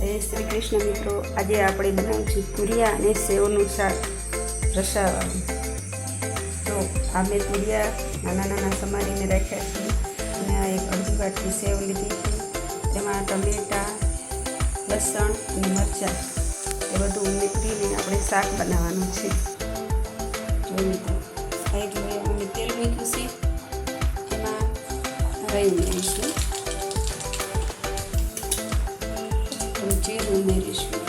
જય શ્રી કૃષ્ણ મિત્રો, આજે આપણે બનાવીશું તુરિયા અને સેવનું શાક રસાવાળું. તો આ મેં તુરિયા નાના નાના સમારીને રાખ્યા છે અને આ એક અડધી વાટકી સેવ લીધી છે. તેમાં ટમેટાં, લસણ અને મરચાં એ બધું ઉમેરીને આપણે શાક બનાવવાનું છે. જો મિત્રો, આ એક અમે તેલ મૂક્યું છે, એમાં રાઈ ઉમેરીશું, જીરું ઉમેરીશું,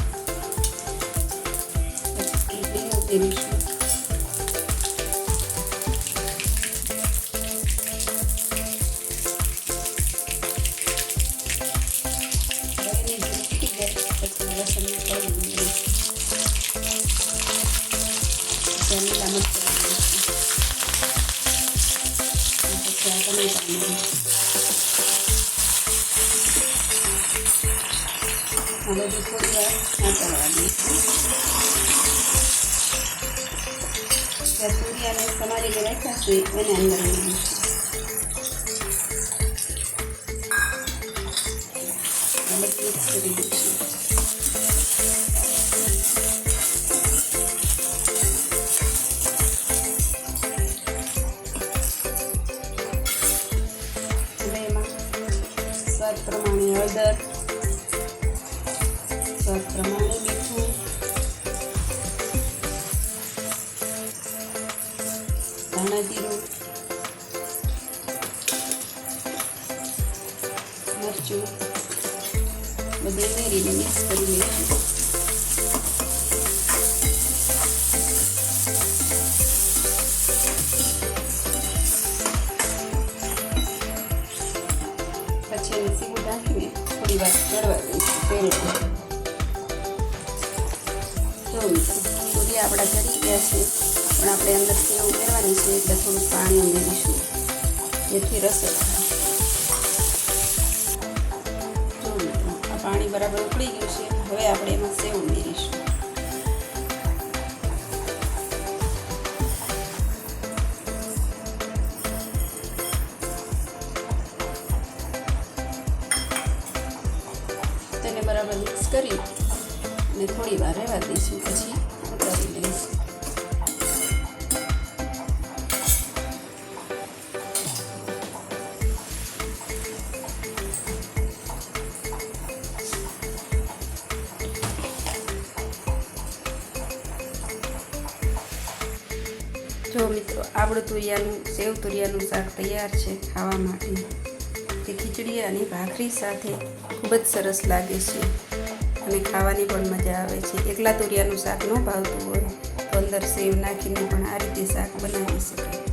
ઉમેરીશું, લીલા મરચાં ઉમેરીશું, આ બધું થોડી વાર સાંતળવા દઈશું. ત્યાં તુરિયાને સમારીને રાખ્યા છે એને અંદર ઉમેરીશું. મિક્સ કરી દઈશું. હવે એમાં સ્વાદ પ્રમાણે હળદર, સ્વાદ પ્રમાણે મીઠું, ધાણા જીરું, મરચું બધું ઉમેરીને મિક્સ કરી લઈશું. પછી એને સીવું ઢાંકીને થોડી વાર ચડવા દઈશું તેલમાં. જો મિત્રો, તુરિયા આપણા ચડી ગયા છે, પણ આપણે અંદર સેવ ઉમેરવાની છે એટલે થોડું પાણી ઉમેરીશું જેથી રસો થાય. જો મિત્રો, આ પાણી બરાબર ઉકળી ગયું છે. હવે આપણે એમાં સેવ ઉમેરીશું. તેને બરાબર મિક્સ કરી અને થોડી વાર રહેવા દઈશું, પછી ઉતારી લઈશું. જો મિત્રો, આપણું સેવ તુરિયાનું શાક તૈયાર છે ખાવા માટે. તે ખીચડી અને ભાખરી સાથે ખૂબ જ સરસ લાગે છે અને ખાવાની પણ મજા આવે છે. એકલા તુરિયાનું શાક ન ભાવતું હોય તો અંદર સેવ નાખીને પણ આ રીતે શાક બનાવી શકાય.